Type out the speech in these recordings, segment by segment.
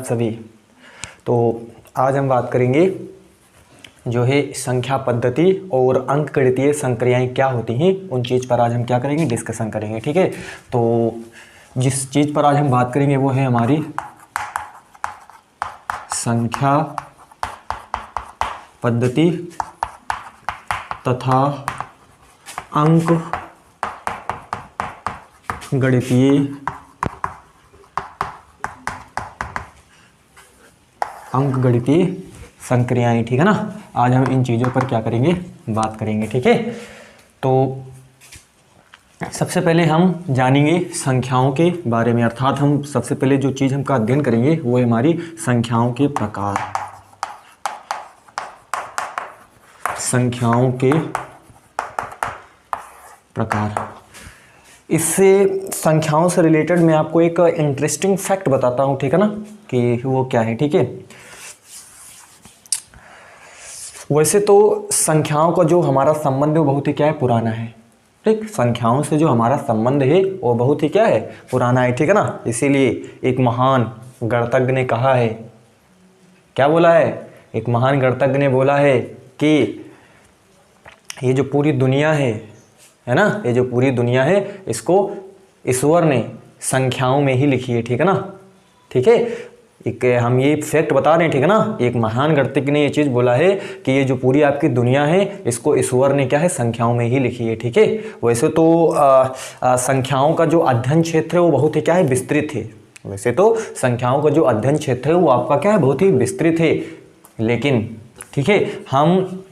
सभी। तो आज हम बात करेंगे जो है संख्या पद्धति और अंकगणितीय संक्रियाएं क्या होती हैं, उन चीज़ पर आज हम क्या करेंगे, डिस्कशन करेंगे। ठीक है, तो जिस चीज़ पर आज हम बात करेंगे वो है हमारी संख्या पद्धति तथा अंकगणितीय संक्रियाएं। ठीक है ना, आज हम इन चीज़ों पर क्या करेंगे, बात करेंगे। ठीक है, तो सबसे पहले हम जानेंगे संख्याओं के बारे में, अर्थात हम सबसे पहले जो चीज़ हमका अध्ययन करेंगे वो है हमारी संख्याओं के प्रकार। संख्याओं के प्रकार। इससे संख्याओं से रिलेटेड मैं आपको एक इंटरेस्टिंग फैक्ट बताता हूँ। ठीक है ना, कि वो क्या है। ठीक है, वैसे तो संख्याओं का जो हमारा संबंध है वो बहुत ही क्या है, पुराना है। ठीक, संख्याओं से जो हमारा संबंध है वो बहुत ही क्या है, पुराना है। ठीक है ना, इसीलिए एक महान गणितज्ञ ने कहा है, क्या बोला है, एक महान गणितज्ञ ने बोला है कि ये जो पूरी दुनिया है ना, ये जो पूरी दुनिया है इसको ईश्वर ने संख्याओं में ही लिखी है। ठीक है ना, ठीक है, एक हम ये फैक्ट बता रहे हैं। ठीक है ना, एक महान गणितज्ञ ने ये चीज़ बोला है कि ये जो पूरी आपकी दुनिया है इसको ईश्वर ने क्या है, संख्याओं में ही लिखी है। ठीक है, वैसे तो संख्याओं का जो अध्ययन क्षेत्र है वो बहुत ही क्या है, विस्तृत है। वैसे तो संख्याओं का जो अध्ययन क्षेत्र है वो आपका क्या है, बहुत ही विस्तृत है। लेकिन ठीक है, हम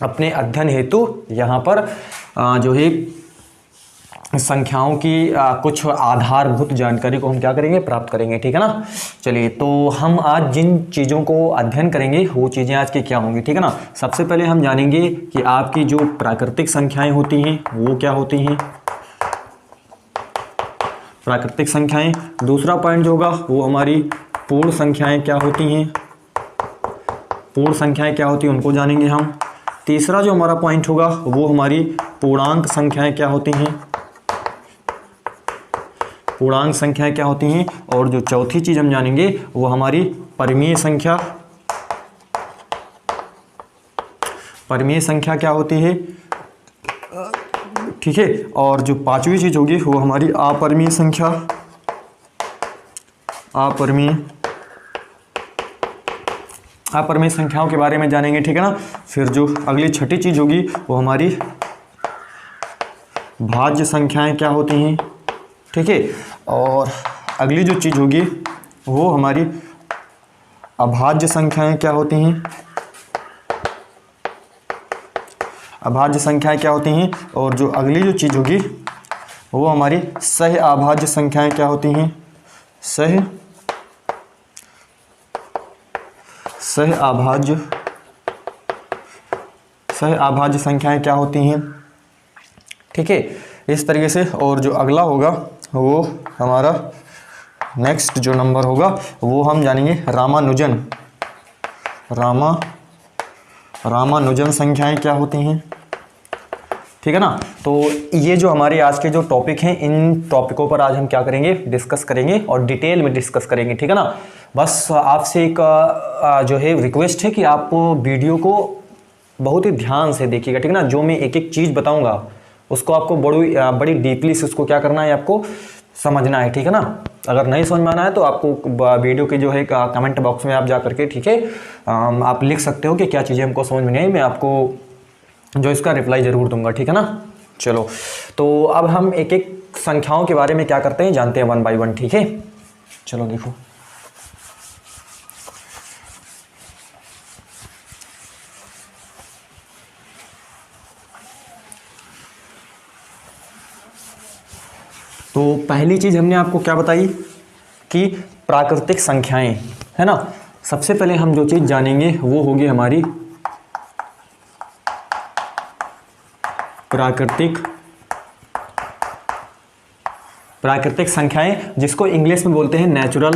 अपने अध्ययन हेतु यहाँ पर जो है संख्याओं की कुछ आधारभूत जानकारी को हम क्या करेंगे, प्राप्त करेंगे। ठीक है ना, चलिए, तो हम आज जिन चीज़ों को अध्ययन करेंगे वो चीज़ें आज की क्या होंगी। ठीक है ना, सबसे पहले हम जानेंगे कि आपकी जो प्राकृतिक संख्याएं होती हैं वो क्या होती हैं, प्राकृतिक संख्याएं। दूसरा पॉइंट जो होगा वो हमारी पूर्ण संख्याएं क्या होती हैं, पूर्ण संख्याएं क्या होती हैं उनको जानेंगे हम। तीसरा जो हमारा पॉइंट होगा वो हमारी पूर्णांक संख्याएं क्या होती हैं, पूर्णांक संख्याएं क्या होती हैं। और जो चौथी चीज हम जानेंगे वो हमारी परिमेय संख्या, परिमेय संख्या क्या होती है। ठीक है, और जो पांचवी चीज होगी वो हमारी अपरिमेय संख्या, अपरिमेय संख्याओं के बारे में जानेंगे। ठीक है ना, फिर जो अगली छठी चीज होगी वो हमारी भाज्य संख्याएं क्या होती हैं। ठीक है, और अगली जो चीज़ होगी वो हमारी अभाज्य संख्याएं क्या होती हैं, अभाज्य संख्याएं क्या होती हैं। और जो अगली जो चीज़ होगी वो हमारी सह अभाज्य संख्याएं क्या होती हैं, सह अभाज्य संख्याएं क्या होती हैं। ठीक है, इस तरीके से। और जो अगला होगा वो हमारा नेक्स्ट जो नंबर होगा वो हम जानेंगे रामानुजन संख्याएं क्या होती हैं। ठीक है ना, तो ये जो हमारे आज के जो टॉपिक हैं इन टॉपिकों पर आज हम क्या करेंगे, डिस्कस करेंगे और डिटेल में डिस्कस करेंगे। ठीक है ना, बस आपसे एक जो है रिक्वेस्ट है कि आप वीडियो को बहुत ही ध्यान से देखिएगा। ठीक है ना, जो मैं एक एक चीज़ बताऊंगा उसको आपको बड़ी डीपली से उसको क्या करना है, आपको समझना है। ठीक है ना, अगर नहीं समझ में आना है तो आपको वीडियो के जो है कमेंट बॉक्स में आप जा करके, ठीक है, आप लिख सकते हो कि क्या चीज़ें हमको समझ में नहीं आई, मैं आपको जो इसका रिप्लाई ज़रूर दूंगा। ठीक है ना, चलो, तो अब हम एक एक संख्याओं के बारे में क्या करते हैं, जानते हैं 1 बाय 1। ठीक है, चलो देखो, तो पहली चीज़ हमने आपको क्या बताई कि प्राकृतिक संख्याएं, है ना। सबसे पहले हम जो चीज़ जानेंगे वो होगी हमारी प्राकृतिक संख्याएं, जिसको इंग्लिश में बोलते हैं नेचुरल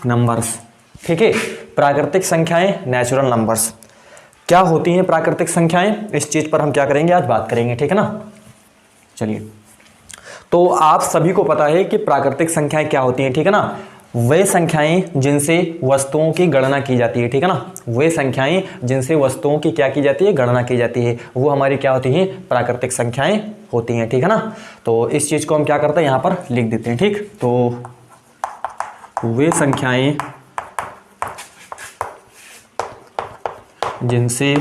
नंबर्स। ठीक है, प्राकृतिक संख्याएं, नेचुरल नंबर्स क्या होती हैं। प्राकृतिक संख्याएं, इस चीज पर हम क्या करेंगे, आज बात करेंगे। ठीक है ना, चलिए, तो आप सभी को पता है कि प्राकृतिक संख्याएं क्या होती हैं, ठीक है ना। वे संख्याएं जिनसे वस्तुओं की गणना की जाती है, ठीक है ना। वे संख्याएं जिनसे वस्तुओं की क्या की जाती है, गणना की जाती है, वो हमारी क्या होती हैं, प्राकृतिक संख्याएं होती हैं, ठीक है ना। तो इस चीज को हम क्या करते हैं, यहां पर लिख देते हैं, ठीक। तो वे संख्याएं जिनसे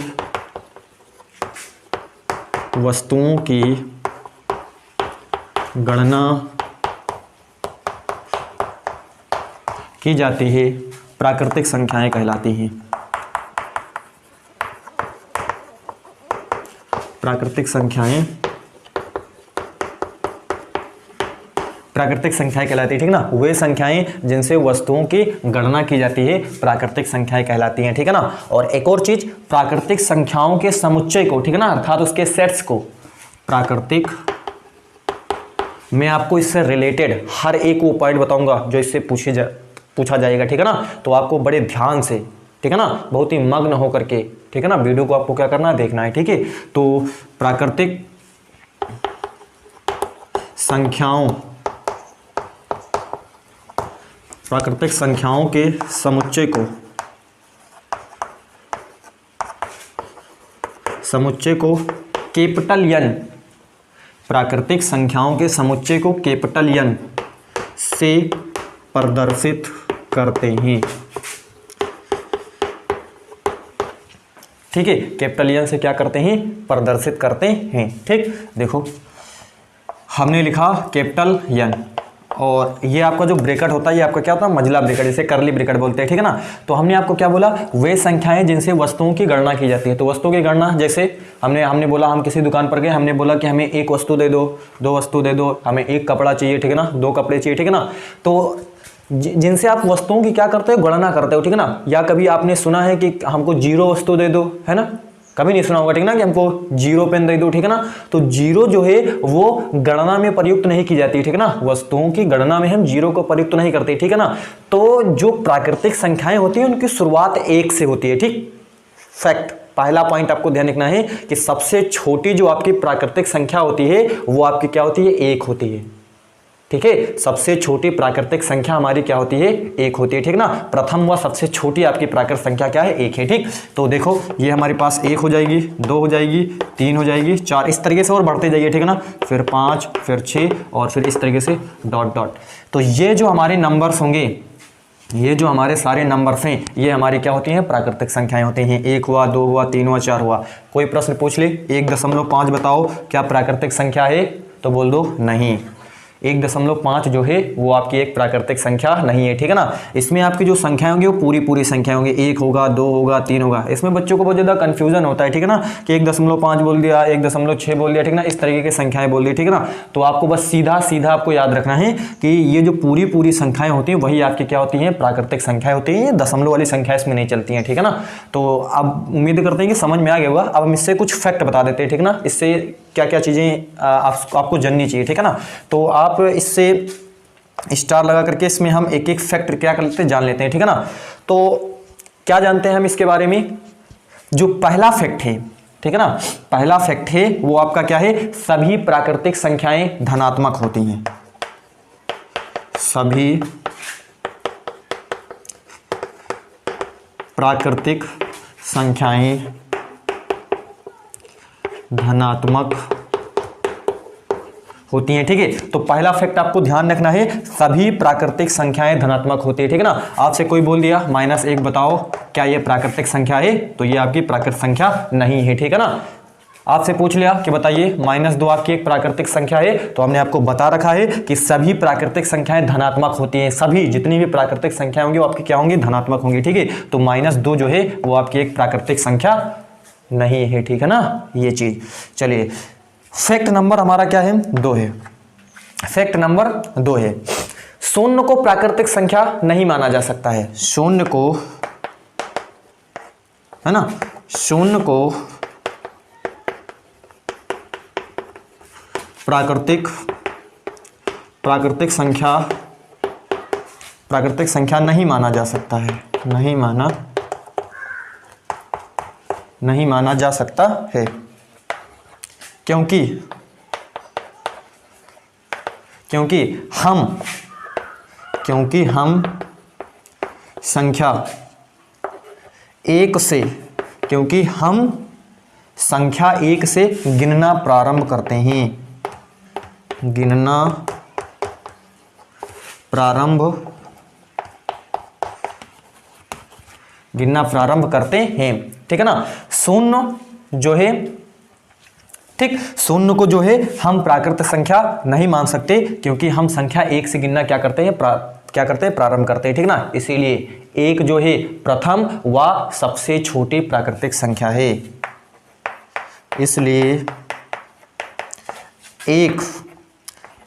वस्तुओं की गणना की जाती है प्राकृतिक संख्याएं कहलाती हैं। प्राकृतिक संख्याएं कहलाती है, ठीक ना। वे संख्याएं जिनसे वस्तुओं की गणना की जाती है प्राकृतिक संख्याएं कहलाती हैं, ठीक है ना। और एक और चीज, प्राकृतिक संख्याओं के समुच्चय को, ठीक है ना, अर्थात उसके सेट्स को प्राकृतिक, मैं आपको इससे रिलेटेड हर एक वो पॉइंट बताऊंगा जो इससे पूछा जाएगा, ठीक है ना। तो आपको बड़े ध्यान से, ठीक है ना, बहुत ही मग्न होकर के, ठीक है ना, वीडियो को आपको क्या करना है, देखना है, ठीक है। तो प्राकृतिक संख्याओं के समुच्चय को कैपिटल एन, प्राकृतिक संख्याओं के समुच्चय को कैपिटल एन से प्रदर्शित करते हैं, ठीक है। कैपिटल एन से क्या करते हैं, प्रदर्शित करते हैं, ठीक। देखो हमने लिखा कैपिटल एन, और ये आपका जो ब्रैकेट होता है ये आपका क्या होता है, मंझला ब्रैकेट, जिसे करली ब्रैकेट बोलते हैं, ठीक है ना। तो हमने आपको क्या बोला, वे संख्याएं जिनसे वस्तुओं की गणना की जाती है। तो वस्तुओं की गणना, जैसे हमने बोला, हम किसी दुकान पर गए, हमने बोला कि हमें एक वस्तु दे दो, दो वस्तु दे दो, हमें एक कपड़ा चाहिए, ठीक है ना, दो कपड़े चाहिए, ठीक है ना। तो जिनसे आप वस्तुओं की क्या करते हो, गणना करते हो, ठीक है ना। या कभी आपने सुना है कि हमको 0 वस्तु दे दो, है ना, कभी नहीं सुना होगा, ठीक है ना, कि हमको 0 पेन दे दो, ठीक है ना। तो 0 जो है वो गणना में प्रयुक्त नहीं की जाती, ठीक है ना। वस्तुओं की गणना में हम 0 को प्रयुक्त नहीं करते, ठीक है ना। तो जो प्राकृतिक संख्याएं होती हैं उनकी शुरुआत 1 से होती है, ठीक। फैक्ट, पहला पॉइंट आपको ध्यान रखना है कि सबसे छोटी जो आपकी प्राकृतिक संख्या होती है वो आपकी क्या होती है, 1 होती है, ठीक है। सबसे छोटी प्राकृतिक संख्या हमारी क्या होती है, 1 होती है, ठीक ना। प्रथम व सबसे छोटी आपकी प्राकृतिक संख्या क्या है, 1 है, ठीक। तो देखो ये हमारे पास 1 हो जाएगी, 2 हो जाएगी, 3 हो जाएगी, 4, इस तरीके से और बढ़ते जाइए, ठीक है ना। फिर 5, फिर 6 और फिर इस तरीके से डॉट डॉट। तो ये जो हमारे नंबर्स होंगे, ये जो हमारे सारे नंबर्स हैं, ये हमारी क्या होती हैं, प्राकृतिक संख्याएं होती हैं। 1 हुआ, 2 हुआ, 3 हुआ, 4 हुआ। कोई प्रश्न पूछ ले, 1.5 बताओ क्या प्राकृतिक संख्या है, तो बोल दो नहीं, 1.5 जो है वो आपकी एक प्राकृतिक संख्या नहीं है, ठीक है ना। इसमें आपकी जो संख्या होंगी वो पूरी संख्या होंगी, 1 होगा, 2 होगा, 3 होगा। इसमें बच्चों को बहुत ज़्यादा कंफ्यूजन होता है, ठीक है ना, कि 1.5 बोल दिया, 1.6 बोल दिया, ठीक है ना, इस तरीके की संख्याएं बोल दी, ठीक है ना। तो आपको बस सीधा आपको याद रखना है कि ये जो पूरी संख्याएं होती हैं वही आपकी क्या होती हैं, प्राकृतिक संख्याएं होती हैं। दशमलव वाली संख्या इसमें नहीं चलती हैं, ठीक है ना। तो अब उम्मीद करते हैं कि समझ में आ गया होगा। अब हम इससे कुछ फैक्ट बता देते हैं, ठीक है ना, इससे क्या क्या चीज़ें आपको जाननी चाहिए, ठीक है ना। तो आप इससे स्टार लगा करके इसमें हम एक एक फैक्ट क्या कर लेते हैं, जान लेते हैं, ठीक है ना। तो क्या जानते हैं हम इसके बारे में, जो पहला फैक्ट है, ठीक है ना, पहला फैक्ट है वो आपका क्या है, सभी प्राकृतिक संख्याएं धनात्मक होती हैं। सभी प्राकृतिक संख्याएं धनात्मक होती हैं, ठीक है। तो पहला फैक्ट आपको ध्यान रखना है, सभी प्राकृतिक संख्याएं धनात्मक होती है, ठीक है ना। आपसे कोई बोल दिया -1 बताओ क्या ये प्राकृतिक संख्या है, तो ये आपकी प्राकृतिक संख्या नहीं है, ठीक है ना। आपसे पूछ लिया कि बताइए -2 आपकी एक प्राकृतिक संख्या है, तो हमने आपको बता रखा है कि सभी प्राकृतिक संख्याएं धनात्मक होती हैं। सभी जितनी भी प्राकृतिक संख्या होंगी वो आपकी क्या होंगी, धनात्मक होंगी, ठीक है। तो -2 जो है वो आपकी एक प्राकृतिक संख्या नहीं है, ठीक है ना, ये चीज। चलिए फैक्ट नंबर हमारा क्या है, 2 है। फैक्ट नंबर 2 है, शून्य को प्राकृतिक संख्या नहीं माना जा सकता है। शून्य को, है ना, शून्य को प्राकृतिक संख्या नहीं माना जा सकता है, नहीं माना जा सकता है, क्योंकि क्योंकि हम संख्या एक से गिनना प्रारंभ करते हैं, गिनना प्रारंभ करते हैं, ठीक है ना। शून्य जो है, ठीक, शून्य को जो है हम प्राकृत संख्या नहीं मान सकते, क्योंकि हम संख्या एक से गिनना क्या करते हैं, प्रारंभ करते हैं, ठीक ना। इसीलिए एक जो है प्रथम व सबसे छोटी प्राकृतिक संख्या है, इसलिए एक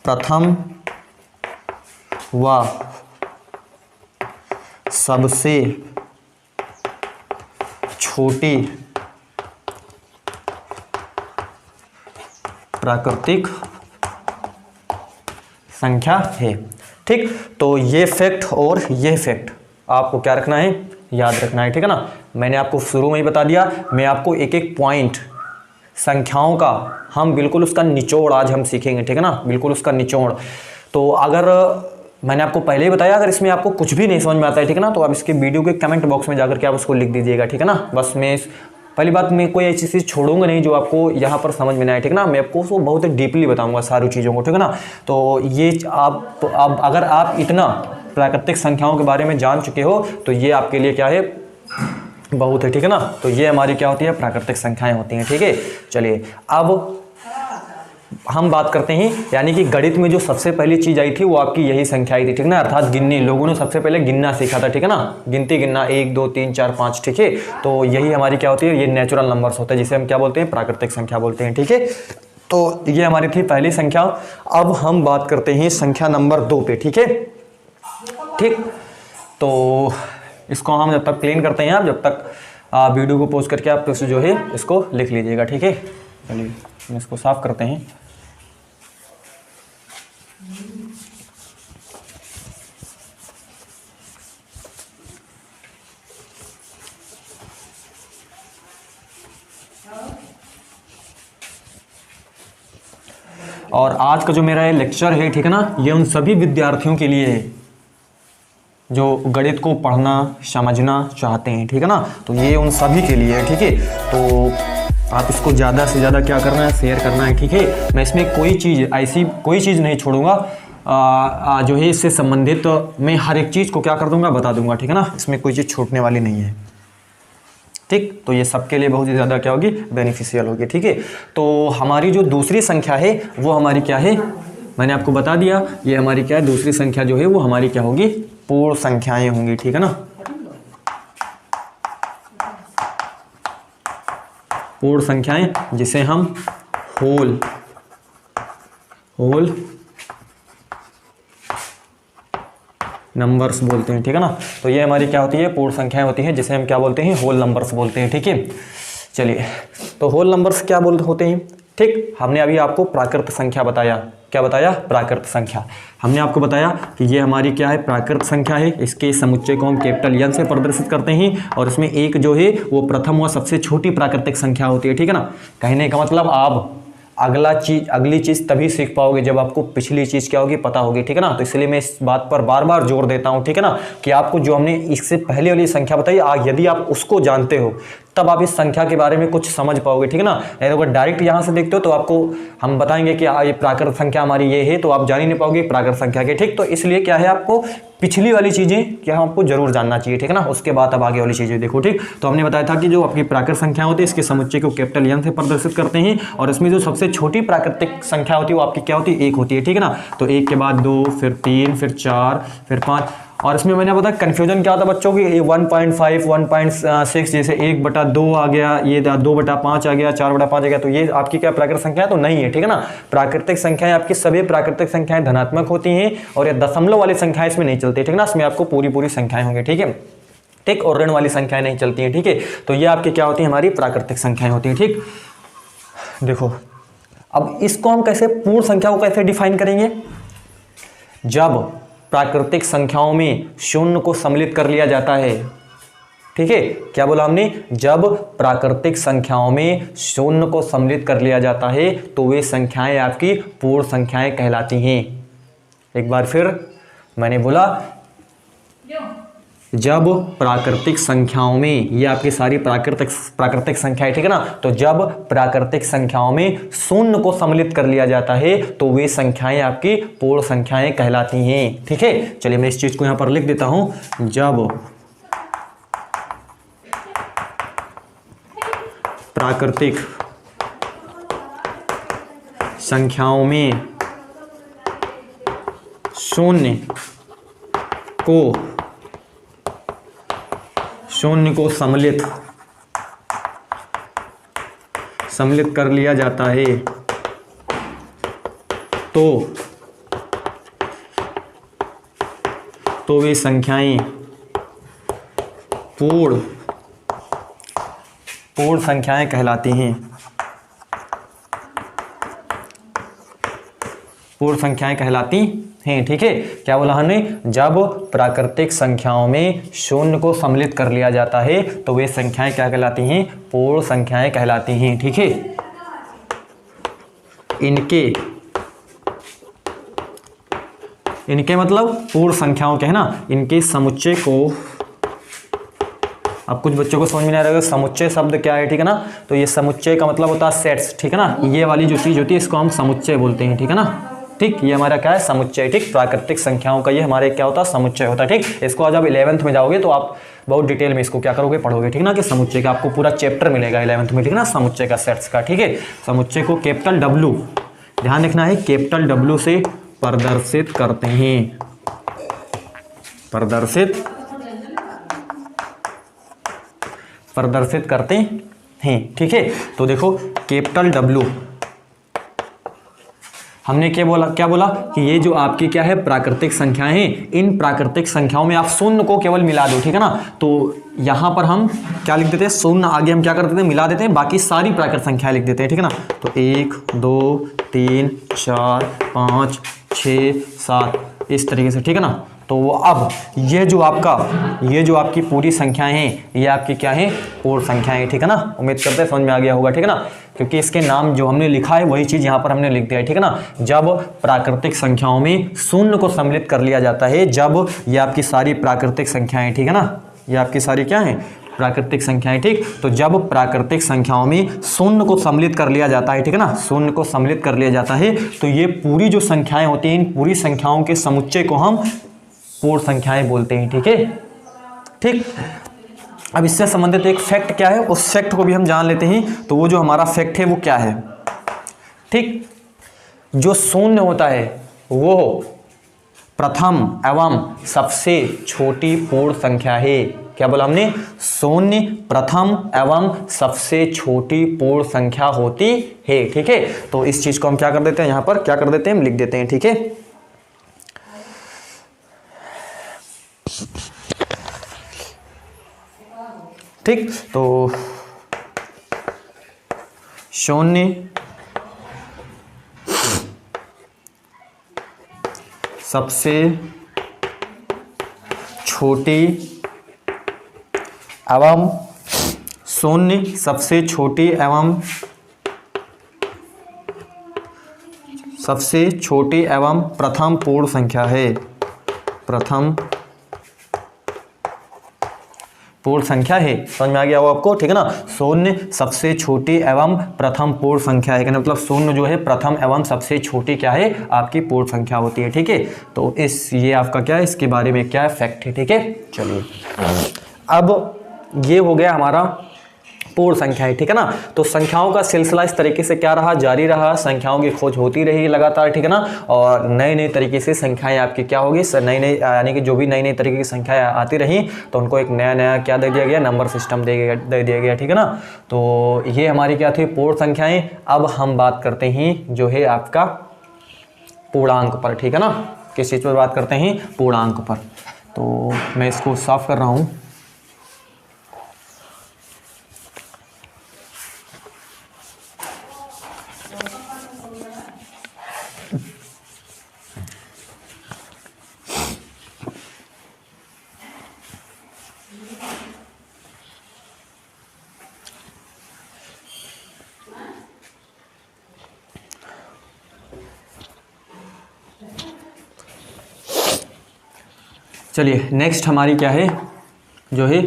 प्रथम व सबसे छोटी प्राकृतिक संख्या है, ठीक। तो ये फैक्ट और ये फैक्ट आपको क्या रखना है, याद रखना है, ठीक है ना। मैंने आपको शुरू में ही बता दिया, मैं आपको एक एक पॉइंट संख्याओं का हम बिल्कुल उसका निचोड़ आज हम सीखेंगे, ठीक है ना, बिल्कुल उसका निचोड़। तो अगर मैंने आपको पहले ही बताया, अगर इसमें आपको कुछ भी नहीं समझ में आता है, ठीक है ना, तो आप इसके वीडियो के कमेंट बॉक्स में जाकर के आप उसको लिख दीजिएगा, ठीक है ना। बस मैं पहली बात, मैं कोई ऐसी चीज़ छोड़ूंगा नहीं जो आपको यहाँ पर समझ में ना आए, ठीक है ना। मैं आपको उसको बहुत डीपली बताऊंगा सारी चीज़ों को, ठीक है ना। तो ये आप अगर आप इतना प्राकृतिक संख्याओं के बारे में जान चुके हो तो ये आपके लिए क्या है, बहुत है, ठीक है ना। तो ये हमारी क्या होती है, प्राकृतिक संख्याएं होती हैं, ठीक है। चलिए अब हम बात करते हैं, यानी कि गणित में जो सबसे पहली चीज आई थी वो आपकी यही संख्या आई थी, ठीक ना, अर्थात गिनने। लोगों ने सबसे पहले गिनना सीखा था, ठीक है ना, गिनती गिनना 1 2 3 4 5, ठीक है। तो यही हमारी क्या होती है, ये नेचुरल नंबर्स होता है, जिसे हम क्या बोलते हैं, प्राकृतिक संख्या बोलते हैं, ठीक है। तो ये हमारी थी पहली संख्या। अब हम बात करते हैं संख्या नंबर 2 पे, ठीक है, ठीक। तो इसको हम जब तक प्लेन करते हैं, आप जब तक वीडियो को पॉज करके आप जो है इसको लिख लीजिएगा, ठीक है। चलिए हम इसको साफ करते हैं। और आज का जो मेरा ये लेक्चर है, ठीक है ना, ये उन सभी विद्यार्थियों के लिए है जो गणित को पढ़ना समझना चाहते हैं, ठीक है ना। तो ये उन सभी के लिए है, ठीक है। तो आप इसको ज़्यादा से ज़्यादा क्या करना है, शेयर करना है, ठीक है। मैं इसमें कोई चीज़ ऐसी कोई चीज़ नहीं छोड़ूंगा, जो है इससे संबंधित मैं हर एक चीज़ को क्या कर दूंगा, बता दूंगा, ठीक है ना। इसमें कोई चीज़ छूटने वाली नहीं है, ठीक। तो ये सबके लिए बहुत ही ज़्यादा क्या होगी, बेनिफिशियल होगी, ठीक है। तो हमारी जो दूसरी संख्या है वो हमारी क्या है, मैंने आपको बता दिया, ये हमारी क्या है, दूसरी संख्या जो है वो हमारी क्या होगी, पूर्ण संख्याएं होंगी, ठीक है ना। पूर्ण संख्याएं जिसे हम होल नंबर्स बोलते हैं, ठीक है ना। तो ये हमारी क्या होती है, पूर्ण संख्याएं होती हैं, जिसे हम क्या बोलते हैं, होल नंबर्स बोलते हैं, ठीक है। चलिए, तो होल नंबर्स क्या होते हैं, ठीक। हमने अभी आपको प्राकृत संख्या बताया, क्या बताया, प्राकृत संख्या। हमने आपको बताया कि ये हमारी क्या है, प्राकृत संख्या है। इसके समुच्चय को हम कैपिटल एन से प्रदर्शित करते हैं, और इसमें एक जो है वो प्रथम व सबसे छोटी प्राकृतिक संख्या होती है, ठीक है ना। कहने का मतलब आप अगली चीज़ तभी सीख पाओगे जब आपको पिछली चीज़ क्या होगी, पता होगी, ठीक है ना। तो इसलिए मैं इस बात पर बार बार जोर देता हूँ, ठीक है ना, कि आपको जो हमने इससे पहले वाली संख्या बताई, यदि आप उसको जानते हो तब आप इस संख्या के बारे में कुछ समझ पाओगे, ठीक है ना। नहीं तो अगर डायरेक्ट यहाँ से देखते हो तो आपको हम बताएंगे कि ये प्राकृत संख्या हमारी ये है, तो आप जान ही नहीं पाओगे प्राकृत संख्या के, ठीक। तो इसलिए क्या है, आपको पिछली वाली चीज़ें क्या आपको जरूर जानना चाहिए, ठीक है ना। उसके बाद अब आगे वाली चीज़ें देखो, ठीक। तो हमने बताया था कि जो आपकी प्राकृत संख्या होती है, इसके समुच्चय को कैपिटल एन से प्रदर्शित करते हैं, और इसमें जो सबसे छोटी प्राकृतिक संख्या होती है वो आपकी क्या होती है, 1 होती है, ठीक है ना। तो 1 के बाद 2, फिर 3, फिर 4, फिर 5। और इसमें मैंने बताया कन्फ्यूजन क्या होता है बच्चों की, 1.5, 1.6, जैसे 1/2 आ गया, ये 2/5 आ गया, 4/5 आ गया, तो ये आपकी क्या प्राकृतिक संख्या है, तो नहीं है, ठीक है ना। प्राकृतिक संख्याएं आपकी सभी प्राकृतिक संख्याएं धनात्मक होती हैं, और ये दशमलव वाली संख्याएं इसमें नहीं चलती, ठीक है ना। इसमें आपको पूरी संख्याएं होंगी, ठीक है, ठीक। और ऋण वाली संख्याएं नहीं चलती हैं, ठीक है। तो ये आपकी क्या होती है, हमारी प्राकृतिक संख्याएं होती हैं, ठीक। देखो अब इसको हम कैसे, पूर्ण संख्या को कैसे डिफाइन करेंगे, जब प्राकृतिक संख्याओं में शून्य को सम्मिलित कर लिया जाता है, ठीक है। क्या बोला हमने, जब प्राकृतिक संख्याओं में शून्य को सम्मिलित कर लिया जाता है तो वे संख्याएं आपकी पूर्ण संख्याएं कहलाती हैं, एक बार फिर मैंने बोला, जब प्राकृतिक संख्याओं में, ये आपकी सारी प्राकृतिक संख्याएं, ठीक है ना, तो जब प्राकृतिक संख्याओं में शून्य को सम्मिलित कर लिया जाता है तो वे संख्याएं आपकी पूर्ण संख्याएं कहलाती हैं। ठीक है, चलिए मैं इस चीज को यहां पर लिख देता हूं। जब प्राकृतिक संख्याओं में शून्य को सम्मिलित कर लिया जाता है तो वे संख्याएं पूर्ण संख्याएं कहलाती हैं। पूर्ण संख्याएं कहलाती हैं। ठीक है, क्या बोला हमने, जब प्राकृतिक संख्याओं में शून्य को सम्मिलित कर लिया जाता है तो वे संख्याएं क्या कहलाती हैं, पूर्ण संख्याएं कहलाती हैं। ठीक है, इनके मतलब पूर्ण संख्याओं के, है ना, इनके समुच्चय को, अब कुछ बच्चों को समझ में नहीं आ रहा है समुच्चय शब्द क्या है। ठीक है ना, तो ये समुच्चय का मतलब होता है सेट्स। ठीक है ना, ये वाली जो चीज होती है इसको हम समुच्चय बोलते हैं। ठीक है ना, ठीक, ये हमारा क्या है, समुच्चय। ठीक, प्राकृतिक संख्याओं का ये हमारे क्या होता है, समुच्चय होता है। ठीक, इसको आज आप 11th में जाओगे तो आप बहुत डिटेल में इसको क्या करोगे, पढ़ोगे। ठीक ना, कि समुच्चय का आपको पूरा चैप्टर मिलेगा 11th में। ठीक ना, समुच्चय का, सेट्स का। ठीक है, समुच्चय को कैपिटल W, ध्यान रखना है, कैपिटल W से प्रदर्शित करते हैं। प्रदर्शित करते हैं। ठीक है, तो देखो कैपिटल W, हमने क्या बोला कि ये जो आपकी क्या है, प्राकृतिक संख्याएं हैं, इन प्राकृतिक संख्याओं में आप शून्य को केवल मिला दो। ठीक है ना, तो यहां पर हम क्या लिख देते हैं, शून्य आगे हम क्या कर देते हैं, मिला देते हैं, बाकी सारी प्राकृतिक संख्याएं लिख देते हैं। ठीक है ना, तो 1 2 3 4 5 6 7 इस तरीके से। ठीक है ना, तो अब ये जो आपकी पूरी संख्याएं हैं ये आपकी क्या है, पूर्ण संख्याएं। ठीक है ना, उम्मीद करते हैं समझ में आ गया होगा। ठीक है ना, क्योंकि इसके नाम जो हमने लिखा है वही चीज यहाँ पर हमने लिख दिया है। ठीक है ना, जब प्राकृतिक संख्याओं में शून्य को सम्मिलित कर लिया जाता है, जब ये आपकी सारी प्राकृतिक संख्याएं, ठीक है ना, ये आपकी सारी क्या है, प्राकृतिक संख्याएं। ठीक, तो जब प्राकृतिक संख्याओं में शून्य को सम्मिलित कर लिया जाता है, ठीक है ना, शून्य को सम्मिलित कर लिया जाता है तो ये पूरी जो संख्याएं होती हैं, इन पूरी संख्याओं के समुच्चय को हम पूर्ण संख्याएं बोलते हैं। ठीक है, ठीक, अब इससे संबंधित एक फैक्ट क्या है, उस फैक्ट को भी हम जान लेते हैं। तो वो जो हमारा फैक्ट है वो क्या है, ठीक, जो शून्य होता है वो प्रथम एवं सबसे छोटी पूर्ण संख्या है। क्या बोला हमने, शून्य प्रथम एवं सबसे छोटी पूर्ण संख्या होती है। ठीक है, तो इस चीज को हम क्या कर देते हैं, यहां पर क्या कर देते हैं, हम लिख देते हैं। ठीक है, ठीक, तो शून्य सबसे छोटी एवं शून्य सबसे छोटी एवं सबसे छोटी एवं प्रथम पूर्ण संख्या है, प्रथम पूर्ण संख्या है। समझ में आ गया वो आपको। ठीक है ना, शून्य सबसे छोटी एवं प्रथम पूर्ण संख्या है, मतलब शून्य जो है प्रथम एवं सबसे छोटी क्या है, आपकी पूर्ण संख्या होती है। ठीक है, तो ये आपका क्या है, इसके बारे में क्या है, फैक्ट है। ठीक है, चलिए अब ये हो गया हमारा पूर्ण संख्या है। ठीक है ना, तो संख्याओं का सिलसिला इस तरीके से क्या रहा, जारी रहा, संख्याओं की खोज होती रही लगातार। ठीक है ना, और नए नए तरीके से संख्याएं आपकी क्या होगी, नई नई, यानी कि जो भी नई नई तरीके की संख्याएं आती रही तो उनको एक नया नया क्या दे दिया गया, नंबर सिस्टम दे दिया गया। ठीक है ना, तो ये हमारी क्या थी, पूर्ण संख्याएं। अब हम बात करते हैं जो है आपका पूर्णांक पर। ठीक है ना, किस चीज़ पर बात करते हैं, पूर्णांक पर। तो मैं इसको साफ कर रहा हूँ। चलिए नेक्स्ट हमारी क्या है, जो है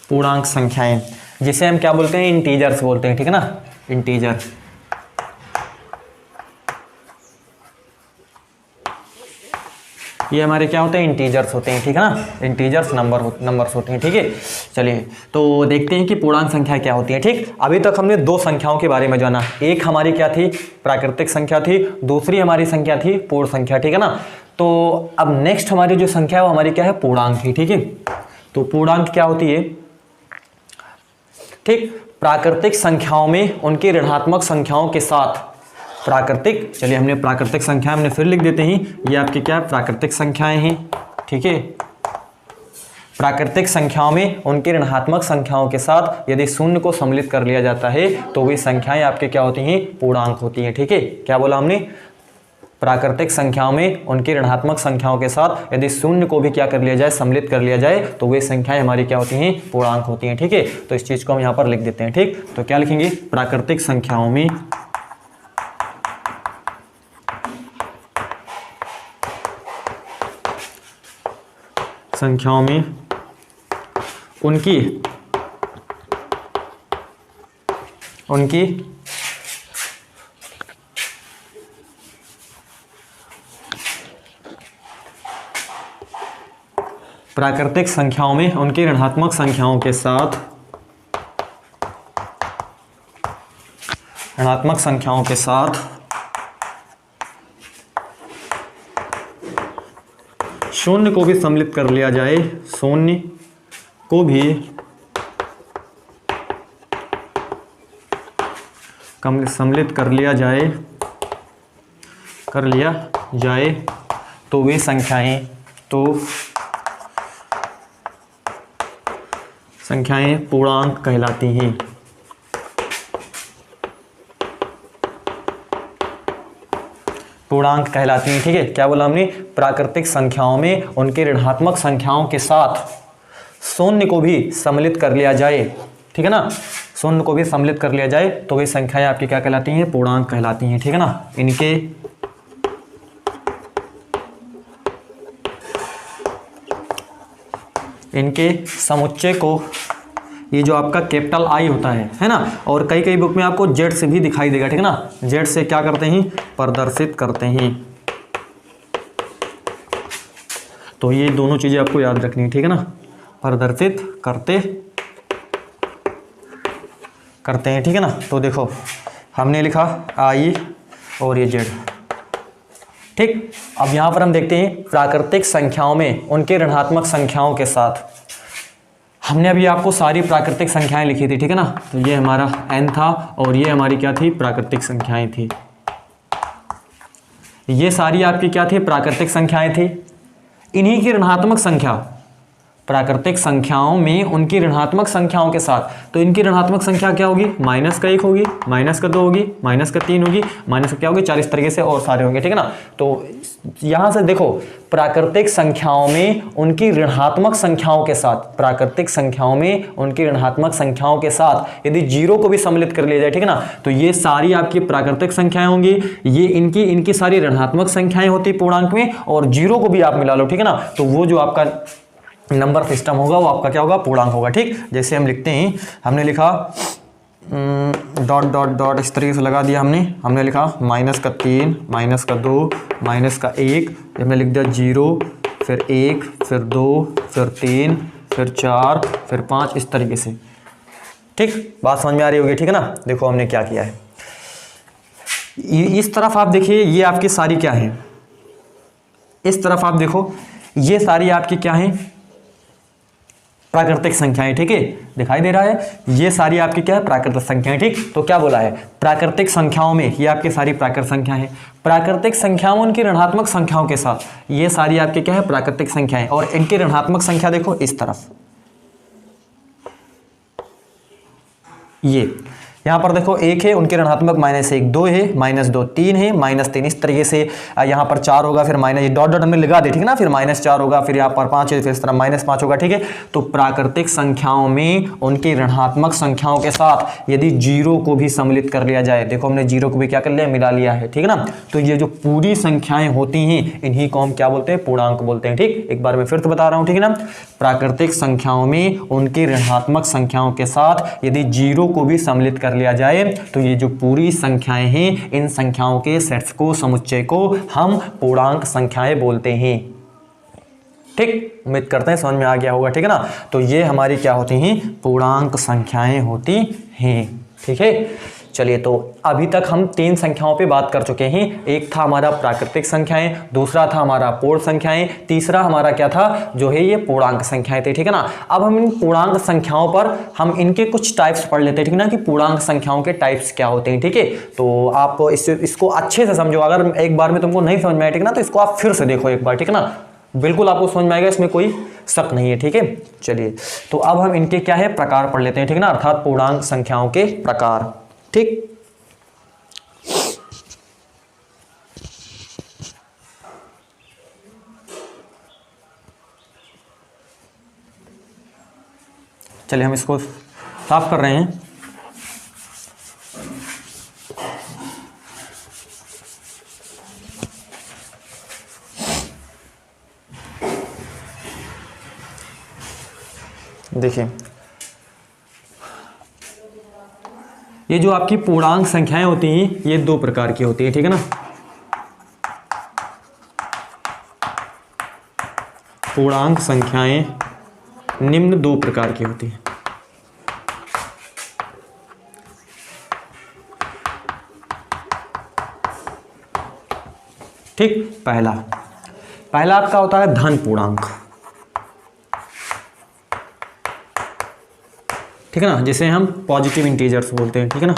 पूर्णांक संख्याएं, जिसे हम क्या बोलते हैं, इंटीजर्स बोलते हैं, ठीक है ना, इंटीजर। ये हमारे क्या होते हैं, इंटीजर्स होते हैं, ठीक है ना, इंटीजर्स नंबर्स होते हैं, ठीक है। चलिए तो देखते हैं कि पूर्णांक संख्या क्या होती है। ठीक, अभी तक हमने दो संख्याओं के बारे में जाना, एक हमारी क्या थी, प्राकृतिक संख्या थी, दूसरी हमारी संख्या थी पूर्ण संख्या, ठीक है ना। तो अब नेक्स्ट हमारी जो संख्या है वो हमारी क्या है, पूर्णांक थी, ठीक है। तो पूर्णांक क्या होती है, ठीक, प्राकृतिक संख्याओं में उनकी ऋणात्मक संख्याओं के साथ प्राकृतिक, चलिए हमने प्राकृतिक संख्या हमने फिर लिख देते हैं, ये आपकी क्या प्राकृतिक संख्याएं हैं, ठीक है। प्राकृतिक संख्याओं में उनकी ऋणात्मक संख्याओं के साथ यदि शून्य को सम्मिलित कर लिया जाता है तो वे संख्याएं आपके क्या होती हैं, पूर्णांक होती हैं, ठीक है। क्या बोला हमने, प्राकृतिक संख्याओं में उनकी ऋणात्मक संख्याओं के साथ यदि शून्य को भी क्या कर लिया जाए, सम्मिलित कर लिया जाए तो वे संख्याएं हमारी क्या होती हैं, पूर्णांक होती हैं, ठीक है। तो इस चीज को हम यहाँ पर लिख देते हैं, ठीक। तो क्या लिखेंगे, प्राकृतिक संख्याओं में उनकी प्राकृतिक संख्याओं में उनकी ऋणात्मक संख्याओं के साथ शून्य को भी सम्मिलित कर लिया जाए, शून्य को भी सम्मिलित कर लिया जाए तो वे संख्याएं पूर्णांक कहलाती हैं। पूर्णांक कहलाती हैं, ठीक है। क्या बोला हमने, प्राकृतिक संख्याओं में उनके ऋणात्मक संख्याओं के साथ शून्य को भी सम्मिलित कर लिया जाए, ठीक है ना, शून्य को भी सम्मिलित कर लिया जाए तो वे संख्याएं आपकी क्या कहलाती हैं, पूर्णांक कहलाती हैं, ठीक है ना। इनके समुच्चय को, ये जो आपका कैपिटल आई होता है ना, और कई कई बुक में आपको जेड से भी दिखाई देगा, ठीक है ना, जेड से क्या करते हैं, प्रदर्शित करते हैं। तो ये दोनों चीजें आपको याद रखनी है, ठीक है ना, प्रदर्शित करते हैं, ठीक है ना। तो देखो हमने लिखा आई और ये जेड, ठीक। अब यहां पर हम देखते हैं प्राकृतिक संख्याओं में उनके ऋणात्मक संख्याओं के साथ, हमने अभी आपको सारी प्राकृतिक संख्याएं लिखी थी, ठीक है ना। तो ये हमारा n था और ये हमारी क्या थी, प्राकृतिक संख्याएं थी। ये सारी आपकी क्या थी, प्राकृतिक संख्याएं थी। इन्हीं की ऋणात्मक संख्या, प्राकृतिक संख्याओं में उनकी ऋणात्मक संख्याओं के साथ, तो इनकी ऋणात्मक संख्या क्या होगी, -1 होगी, -2 होगी, -3 होगी, माइनस क्या होगी, 4, इस तरीके से और सारे होंगे, ठीक है ना। तो यहां से देखो, प्राकृतिक संख्याओं में उनकी ऋणात्मक संख्याओं के साथ, प्राकृतिक संख्याओं में उनकी ऋणात्मक संख्याओं के साथ यदि 0 को भी सम्मिलित कर लिया जाए, ठीक है ना, तो ये सारी आपकी प्राकृतिक संख्याएं होंगी, ये इनकी सारी ऋणात्मक संख्याएं होती पूर्णांक में, और 0 को भी आप मिला लो, ठीक है ना, तो वो जो आपका नंबर सिस्टम होगा वो आपका क्या होगा, पूर्णांक होगा, ठीक। जैसे हम लिखते हैं, हमने लिखा डॉट डॉट डॉट इस तरीके से लगा दिया हमने लिखा -3, -2, -1, हमने लिख दिया 0, फिर 1, फिर 2, फिर 3, फिर 4, फिर 5, इस तरीके से, ठीक। बात समझ में आ रही होगी, ठीक है ना। देखो हमने क्या किया है, इस तरफ आप देखिए, ये आपकी सारी क्या है, इस तरफ आप देखो, ये सारी आपकी क्या है, प्राकृतिक संख्याएं, ठीक है, दिखाई दे रहा है, ये सारी आपकी क्या है, प्राकृतिक संख्याएं, ठीक। तो क्या बोला है, प्राकृतिक संख्याओं में, ये आपकी सारी प्राकृतिक संख्याएं हैं, प्राकृतिक संख्याओं उनकी ऋणात्मक संख्याओं के साथ, ये सारी आपकी क्या है, प्राकृतिक संख्याएं, और इनकी ऋणात्मक संख्या देखो इस तरफ, यहाँ पर देखो 1 है, उनके ऋणात्मक -1 2 है, -2 3 है, -3 इस तरीके से यहाँ पर 4 होगा, फिर माइनस डॉट डॉट हमने लगा दी, ठीक है ना, फिर -4 होगा, फिर यहाँ पर 5 है, फिर इस तरह -5 होगा, ठीक है। तो प्राकृतिक संख्याओं में उनकी ऋणात्मक संख्याओं के साथ यदि 0 को भी सम्मिलित कर लिया जाए, देखो हमने 0 को भी क्या कर लिया, मिला लिया है, ठीक है ना। तो ये जो पूरी संख्याएं होती हैं इन्हीं को हम क्या बोलते हैं, पूर्णांक बोलते हैं, ठीक। एक बार मैं फिर से बता रहा हूँ, ठीक है ना, प्राकृतिक संख्याओं में उनकी ऋणात्मक संख्याओं के साथ यदि 0 को भी सम्मिलित कर लिया जाए तो ये जो पूरी संख्याएं हैं इन संख्याओं के सेट्स को, समुच्चय को हम पूर्णांक संख्याएं बोलते हैं, ठीक। उम्मीद करते हैं समझ में आ गया होगा, ठीक है ना। तो ये हमारी क्या होती हैं, पूर्णांक संख्याएं होती हैं, ठीक है। चलिए, तो अभी तक हम 3 संख्याओं पे बात कर चुके हैं। एक था हमारा प्राकृतिक संख्याएं, दूसरा था हमारा पूर्ण संख्याएं, तीसरा हमारा क्या था, जो है ये पूर्णांक संख्याएं थे, ठीक है ना। अब हम इन पूर्णांक संख्याओं पर हम इनके कुछ टाइप्स पढ़ लेते हैं, ठीक है ना, कि पूर्णांक संख्याओं के टाइप्स क्या होते हैं, ठीक है। तो आप इसको अच्छे से समझो, अगर एक बार में तुमको नहीं समझ में आया, ठीक है ना, तो इसको आप फिर से देखो एक बार, ठीक है ना, बिल्कुल आपको समझ में आएगा, इसमें कोई शक नहीं है, ठीक है। चलिए, तो अब हम इनके क्या है, प्रकार पढ़ लेते हैं, ठीक है ना, अर्थात पूर्णांक संख्याओं के प्रकार, ठीक। चलिए, हम इसको साफ कर रहे हैं। देखिए, ये जो आपकी पूर्णांक संख्याएं होती हैं ये 2 प्रकार की होती है, ठीक है ना। पूर्णांक संख्याएं निम्न 2 प्रकार की होती हैं। ठीक, पहला आपका होता है धन पूर्णांक, ठीक है ना, जिसे हम पॉजिटिव इंटीजर्स बोलते हैं, ठीक है ना।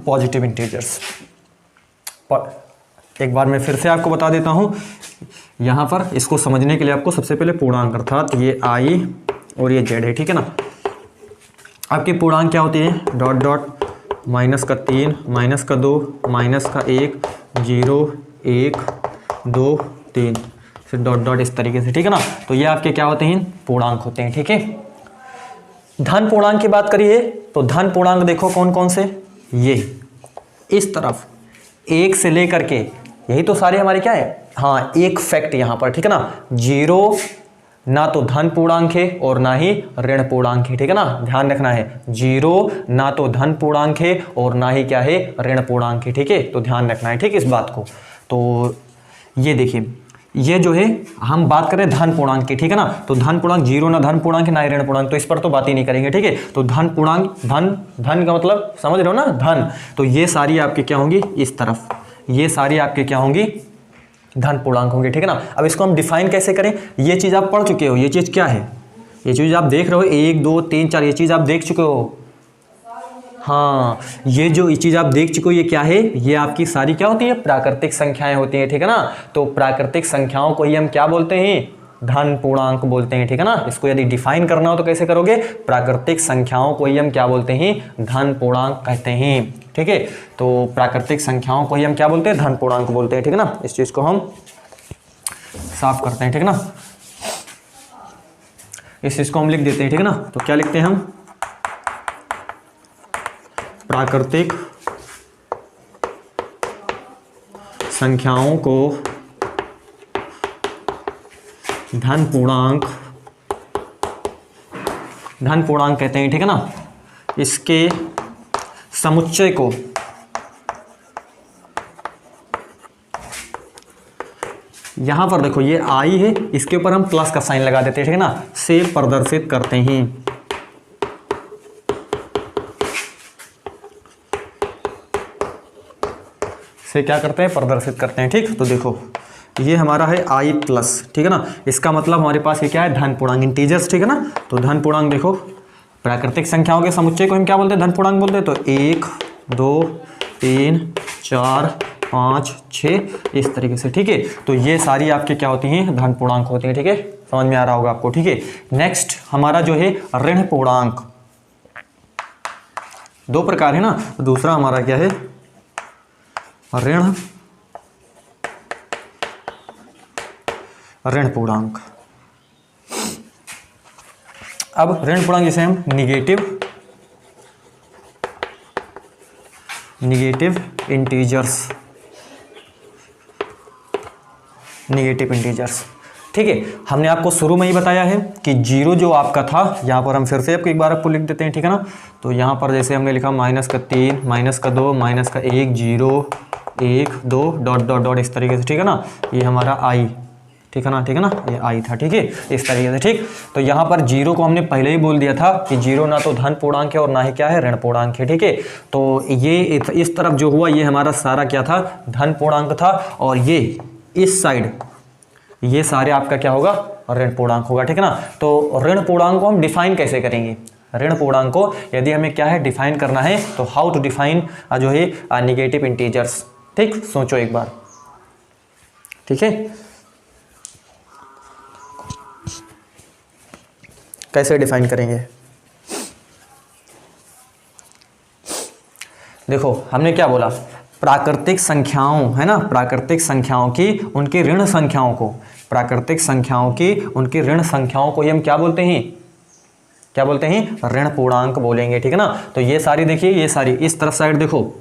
पॉजिटिव इंटीजर्स, एक बार मैं फिर से आपको बता देता हूं, यहां पर इसको समझने के लिए आपको सबसे पहले पूर्णांक अर्थात ये i और ये z है, ठीक है ना। आपके पूर्णांक क्या होती है, डॉट डॉट -3 -2 -1 0 1 2 3 फिर डॉट डॉट इस तरीके से, ठीक है ना। तो ये आपके क्या होते हैं, पूर्णांक होते हैं, ठीक है। धन पूर्णांक की बात करिए तो धन पूर्णांक देखो कौन कौन से, ये इस तरफ 1 से लेकर के, यही तो सारे हमारे क्या है, हाँ, एक फैक्ट यहां पर, ठीक है ना, 0 ना तो धन पूर्णांक है और ना ही ऋण पूर्णांक है, ठीक है ना, ध्यान रखना है, 0 ना तो धन पूर्णांक है और ना ही क्या है, ऋण पूर्णांक है, ठीक है। तो ध्यान रखना है, ठीक, इस बात को। तो ये देखिए, ये जो है हम बात करें धन पूर्णांक की, ठीक है ना, तो धन पूर्णांक 0 ना धन पूर्णांक है ना ही ऋण पूर्णांक, तो इस पर तो बात ही नहीं करेंगे, ठीक है। तो धन पूर्णांक, धन का मतलब समझ रहे हो ना, धन, तो ये सारी आपकी क्या होंगी, इस तरफ ये सारी आपके क्या होंगी, धन पूर्णांक होंगे, ठीक है ना। अब इसको हम डिफाइन कैसे करें, ये चीज आप पढ़ चुके हो, ये चीज क्या है, ये चीज आप देख रहे हो, 1 2 3 4 ये चीज आप देख चुके हो, हाँ, ये जो चीज आप देख चुके हो ये क्या है, ये आपकी सारी क्या होती है, प्राकृतिक संख्याएं होती हैं, ठीक है ना। तो प्राकृतिक संख्याओं को ही हम क्या बोलते हैं, धन पूर्णांक बोलते हैं, ठीक है ना। इसको यदि डिफाइन करना हो तो कैसे करोगे, प्राकृतिक संख्याओं को ही हम क्या बोलते हैं, धन पूर्णांक कहते हैं, ठीक है। तो प्राकृतिक संख्याओं को ही हम क्या बोलते हैं, धन पूर्णांक बोलते हैं, ठीक है ना। इस चीज को हम साफ करते हैं, ठीक है ना, इस चीज को हम लिख देते हैं, ठीक है ना। तो क्या लिखते हैं हम, प्राकृतिक संख्याओं को धन पूर्णांक कहते हैं, ठीक है ना। इसके समुच्चय को यहां पर देखो ये आई है, इसके ऊपर हम प्लस का साइन लगा देते हैं, ठीक है ना, से प्रदर्शित करते हैं, से क्या करते हैं, प्रदर्शित करते हैं, ठीक। तो देखो ये हमारा है i प्लस, ठीक है ना, इसका मतलब हमारे पास ये क्या है, धन पूर्णांक, इंटीजर्स, ठीक है ना। तो धन पूर्णांक देखो, प्राकृतिक संख्याओं के समुच्चय को हम क्या बोलते हैं, धन पूर्णांक बोलते हैं। तो 1 2 3 4 5, 6 इस तरीके से, ठीक है। तो ये सारी आपके क्या होती हैं, धन पूर्णांक होती हैं, ठीक है। समझ में आ रहा होगा आपको, ठीक है। नेक्स्ट हमारा जो है ऋण पूर्णांक, दो प्रकार है ना। दूसरा हमारा क्या है, ऋण पूर्णांक। अब ऋण पूर्णांक जिसे हम निगेटिव इंटीजर्स, ठीक है। हमने आपको शुरू में ही बताया है कि जीरो जो आपका था, यहाँ पर हम फिर से एक बार आपको लिख देते हैं, ठीक है ना। तो यहाँ पर जैसे हमने लिखा -3, -2, -1, 0, 1, 2 डॉट डॉट डॉट इस तरीके से, ठीक है ना। ये हमारा आई, ठीक है ना, ठीक है ना, ये आई था, ठीक है, इस तरीके से, ठीक। तो यहाँ पर जीरो को हमने पहले ही बोल दिया था कि जीरो ना तो धन पूर्णांक है और ना ही क्या है, ऋण पूर्णांक है, ठीक है। तो ये इस तरफ जो हुआ ये हमारा सारा क्या था, धन पूर्णांक था, और ये इस साइड ये सारे आपका क्या होगा, ऋण पूर्णांक होगा, ठीक है ना। तो ऋण पूर्णांक को हम डिफाइन कैसे करेंगे, ऋण पूर्णांक को यदि हमें क्या है डिफाइन करना है, तो हाउ टू डिफाइन जो है निगेटिव इंटीजर्स, ठीक। सोचो एक बार, ठीक है, कैसे डिफाइन करेंगे। देखो हमने क्या बोला, प्राकृतिक संख्याओं, है ना, प्राकृतिक संख्याओं की उनकी ऋण संख्याओं को, प्राकृतिक संख्याओं की उनकी ऋण संख्याओं को हम क्या बोलते हैं, क्या बोलते हैं, ऋण पूर्णांक बोलेंगे, ठीक है ना। तो ये सारी देखिए, ये सारी इस तरफ साइड देखो,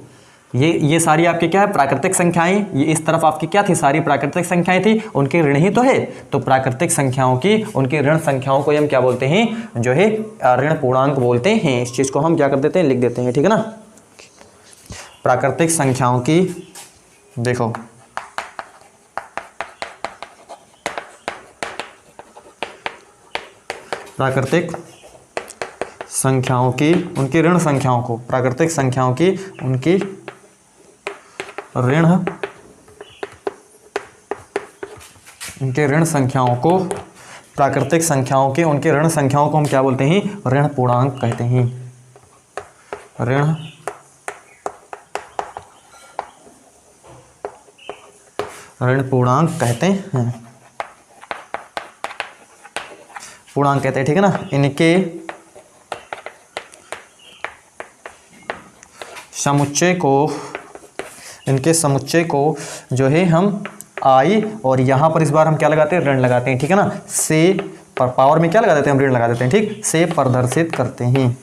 ये सारी आपकी क्या है, प्राकृतिक संख्याएं। ये इस तरफ आपकी क्या थी, सारी प्राकृतिक संख्याएं थी, उनके ऋण ही तो है। तो प्राकृतिक संख्याओं की उनकी ऋण संख्याओं को हम क्या बोलते हैं, जो है ऋण पूर्णांक बोलते हैं। इस चीज को हम क्या कर देते हैं, लिख देते हैं, ठीक है ना। प्राकृतिक संख्याओं की, देखो प्राकृतिक संख्याओं की उनकी ऋण संख्याओं को, प्राकृतिक संख्याओं की उनकी ऋण संख्याओं को, प्राकृतिक संख्याओं के उनके ऋण संख्याओं को हम क्या बोलते हैं, ऋण पूर्णांक कहते हैं, ऋण पूर्णांक कहते हैं, पूर्णांक कहते हैं, ठीक है ना। इनके समुच्चय को जो है हम आई, और यहाँ पर इस बार हम क्या लगाते हैं, ऋण लगाते हैं, ठीक है ना। से पर पावर में क्या लगा देते हैं, हम ऋण लगा देते हैं, ठीक, से प्रदर्शित करते हैं,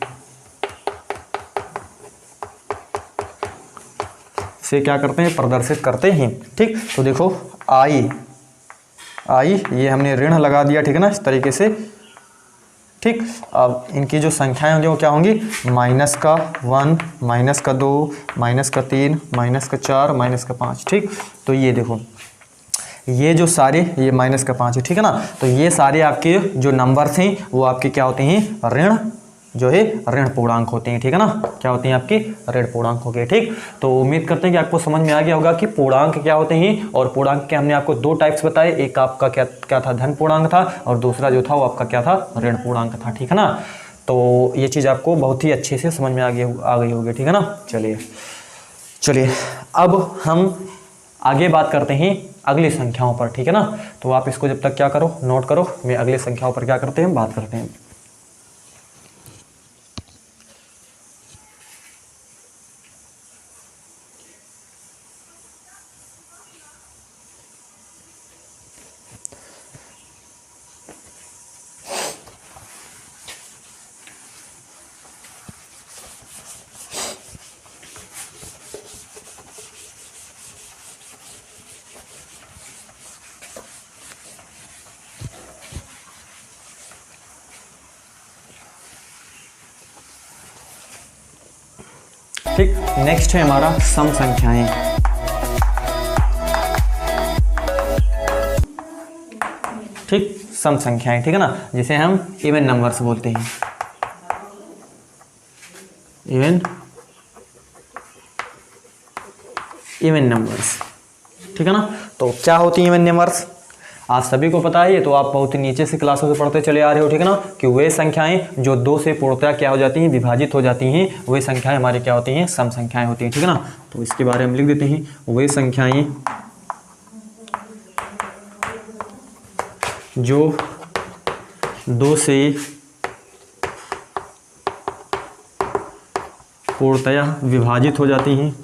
से क्या करते हैं, प्रदर्शित करते हैं, ठीक। तो देखो आई ये हमने ऋण लगा दिया, ठीक है ना, इस तरीके से, ठीक। अब इनकी जो संख्याएं होंगी वो क्या होंगी, -1, -2, -3, -4, -5, ठीक। तो ये देखो, ये जो सारे ये -5 है, ठीक है ना। तो ये सारे आपके जो नंबर्स हैं वो आपके क्या होते हैं, ऋण जो है ऋण पूर्णांक होते हैं, ठीक है ना। क्या होते हैं आपकी, ऋण पूर्णांक हो गए, ठीक। तो उम्मीद करते हैं कि आपको समझ में आ गया होगा कि पूर्णांक क्या होते हैं, और पूर्णांक के हमने आपको दो टाइप्स बताए, एक आपका क्या था, धन पूर्णांक था, और दूसरा जो था वो आपका क्या था, ऋण पूर्णांक था, ठीक है ना। तो ये चीज़ आपको बहुत ही अच्छे से समझ में आ गई होगी, ठीक है ना। चलिए अब हम आगे बात करते हैं अगली संख्याओं पर, ठीक है ना। तो आप इसको जब तक क्या करो, नोट करो, मैं अगली संख्याओं पर क्या करते हैं, बात करते हैं। ठीक, नेक्स्ट है हमारा सम संख्याएं। ठीक, सम संख्याएं, ठीक है ना, जिसे हम इवन नंबर्स बोलते हैं, इवन नंबर्स, ठीक है ना। तो क्या होती है इवन नंबर्स, आप सभी को पता है ये, तो आप बहुत ही नीचे से क्लासों से पढ़ते चले आ रहे हो, ठीक है ना, कि वे संख्याएं जो 2 से पूर्णतः क्या हो जाती हैं, विभाजित हो जाती हैं, वे संख्याएं हमारी क्या होती हैं, सम संख्याएं होती हैं, ठीक है ना। तो इसके बारे में लिख देते हैं, वे संख्याएं जो 2 से पूर्णतः विभाजित हो जाती हैं,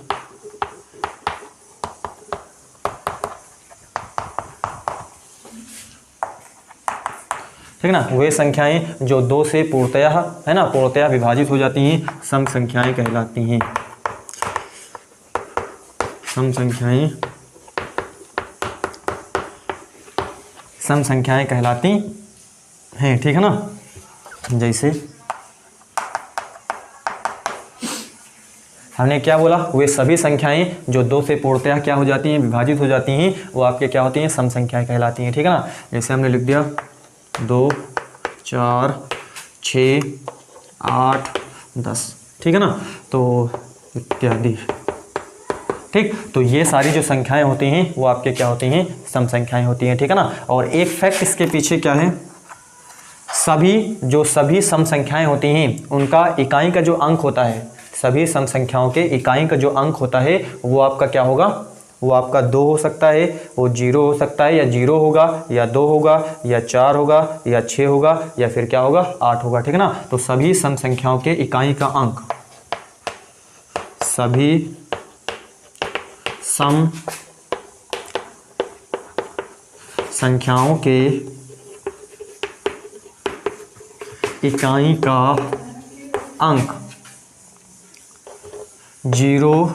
ठीक है ना, वे संख्याएं जो 2 से पूर्णतः, है ना, पूर्णतः विभाजित हो जाती हैं, सम संख्याएं कहलाती हैं। सम संख्याएं कहलाती हैं, ठीक है ना। जैसे हमने क्या बोला, वे सभी संख्याएं जो 2 से पूर्णतः क्या हो जाती हैं, विभाजित हो जाती हैं, वो आपके क्या होती हैं, सम संख्याएं कहलाती हैं, ठीक है ना। जैसे हमने लिख दिया 2, 4, 6, 8, 10, ठीक है ना, तो इत्यादि, ठीक। तो ये सारी जो संख्याएं होती हैं वो आपके क्या होती हैं, सम संख्याएं होती हैं, ठीक है ना। और एक फैक्ट इसके पीछे क्या है, सभी सम संख्याएं होती हैं उनका इकाई का जो अंक होता है, सभी सम संख्याओं के इकाई का जो अंक होता है वो आपका क्या होगा, वो आपका 2 हो सकता है, वो 0 हो सकता है, या 0 होगा, या 2 होगा, या 4 होगा, या 6 होगा, या फिर क्या होगा, 8 होगा, ठीक है ना। तो सभी सम संख्याओं के इकाई का अंक, सभी सम संख्याओं के इकाई का अंक 0,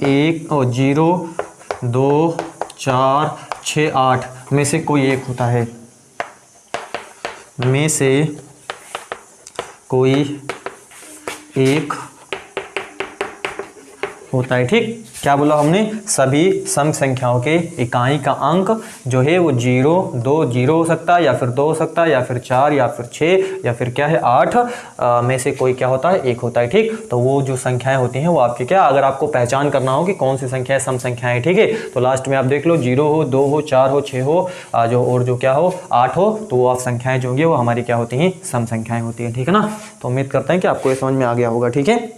1 और 0, 2, 4, 6, 8 में से कोई एक होता है, में से कोई एक होता है, ठीक। क्या बोला हमने, सभी सम संख्याओं के इकाई का अंक जो है वो 0, 2, 0 हो सकता है, या फिर 2 हो सकता है, या फिर 4, या फिर 6, या फिर क्या है 8 में से कोई क्या होता है, एक होता है, ठीक। तो वो जो संख्याएं होती हैं वो आपकी क्या, अगर आपको पहचान करना हो कि कौन सी संख्याएं सम संख्याएं, ठीक है, तो लास्ट में आप देख लो 0 हो, 2 हो, 4 हो, 6 हो, जो क्या हो 8 हो, तो वो आप संख्याएं जो होंगी वो हमारी क्या होती हैं, सम संख्याएं होती हैं, ठीक है ना। तो उम्मीद करते हैं कि आपको ये समझ में आ गया होगा, ठीक है।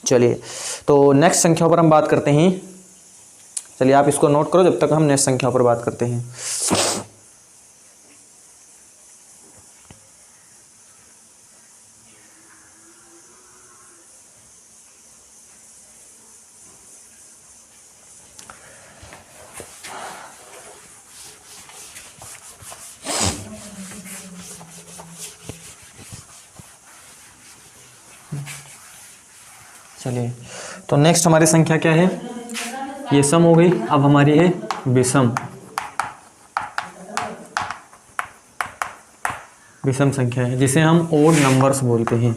चलिए, तो नेक्स्ट संख्या पर हम बात करते हैं। चलिए आप इसको नोट करो जब तक हम नेक्स्ट संख्या पर बात करते हैं। चलिए, तो नेक्स्ट हमारी संख्या क्या है, ये सम हो गई, अब हमारी है विषम। विषम संख्या है जिसे हम ओड नंबर्स बोलते हैं,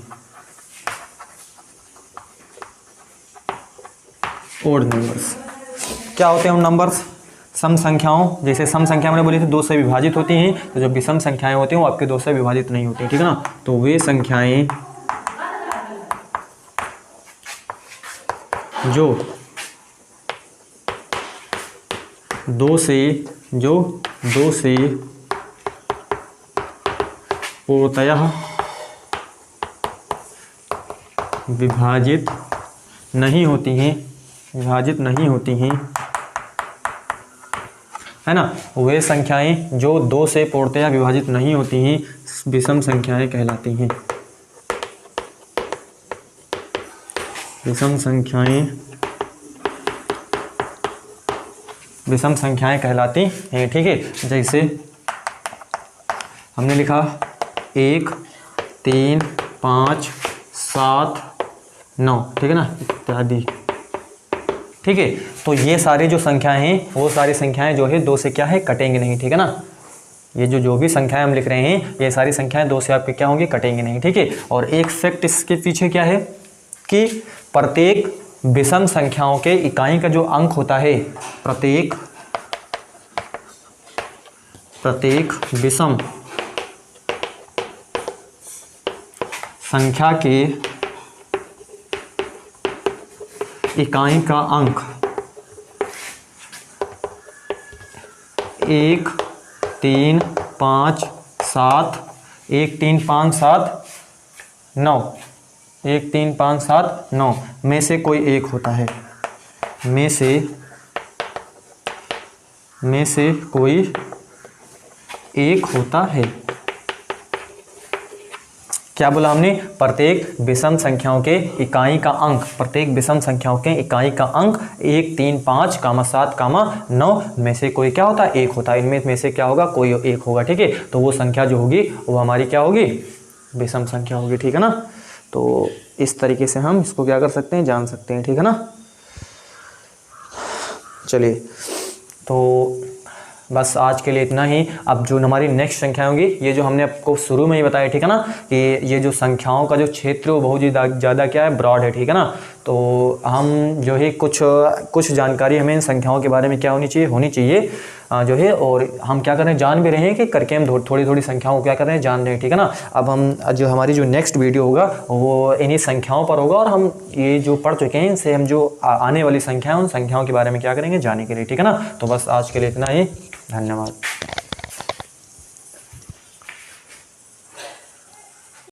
ओड नंबर्स। क्या होते हैं उन नंबर्स, सम संख्याओं, जैसे सम संख्या मैंने बोली थी 2 से विभाजित होती हैं, तो जो विषम संख्याएं होती हैं वो आपके 2 से विभाजित नहीं होती, ठीक है ना। तो वे संख्याएं जो 2 से पूर्णतः विभाजित नहीं होती हैं, है ना, वे संख्याएं जो 2 से पूर्णतः विभाजित नहीं होती हैं विषम संख्याएं कहलाती हैं। विषम संख्याएं कहलाती हैं, ठीक है। जैसे हमने लिखा 1, 3, 5, 7, 9, ठीक है ना, इत्यादि, ठीक है। तो ये सारी जो संख्याएं हैं वो सारी संख्याएं जो है 2 से क्या है, कटेंगे नहीं, ठीक है ना। ये जो भी संख्याएं हम लिख रहे हैं ये सारी संख्याएं 2 से आपके क्या होंगी, कटेंगे नहीं, ठीक है। और एक फैक्ट इसके पीछे क्या है कि प्रत्येक विषम संख्याओं के इकाई का जो अंक होता है, प्रत्येक विषम संख्या के इकाई का अंक 1, 3 5 7, 1 3 5 7 9, 1 3 5 7 9 में से कोई एक होता है, में से कोई एक होता है। क्या बोला हमने? प्रत्येक विषम संख्याओं के इकाई का अंक, प्रत्येक विषम संख्याओं के इकाई का अंक 1 3 5 7 9 में से कोई क्या होता है? एक होता है। इनमें में से क्या होगा? कोई एक होगा। ठीक है, तो वो संख्या जो होगी वो हमारी क्या होगी? विषम संख्या होगी। ठीक है ना। तो इस तरीके से हम इसको क्या कर सकते हैं? जान सकते हैं। ठीक है ना। चलिए, तो बस आज के लिए इतना ही। अब जो हमारी नेक्स्ट संख्या होंगी, ये जो हमने आपको शुरू में ही बताया, ठीक है ना, कि ये जो संख्याओं का जो क्षेत्र वो बहुत ही ज़्यादा क्या है? ब्रॉड है। ठीक है ना। तो हम जो है कुछ जानकारी हमें इन संख्याओं के बारे में क्या होनी चाहिए जो है, और हम क्या कर रहे हैं? जान भी रहे हैं कि करके हम थोड़ी संख्याओं को क्या कर रहे हैं? जान रहे हैं। ठीक है ना। अब हम जो हमारी जो नेक्स्ट वीडियो होगा वो इन्हीं संख्याओं पर होगा, और हम ये जो पढ़ चुके हैं इनसे हम जो आने वाली संख्याएं, उन संख्याओं के बारे में क्या करेंगे? जाने के लिए। ठीक है ना। तो बस आज के लिए इतना ही। धन्यवाद।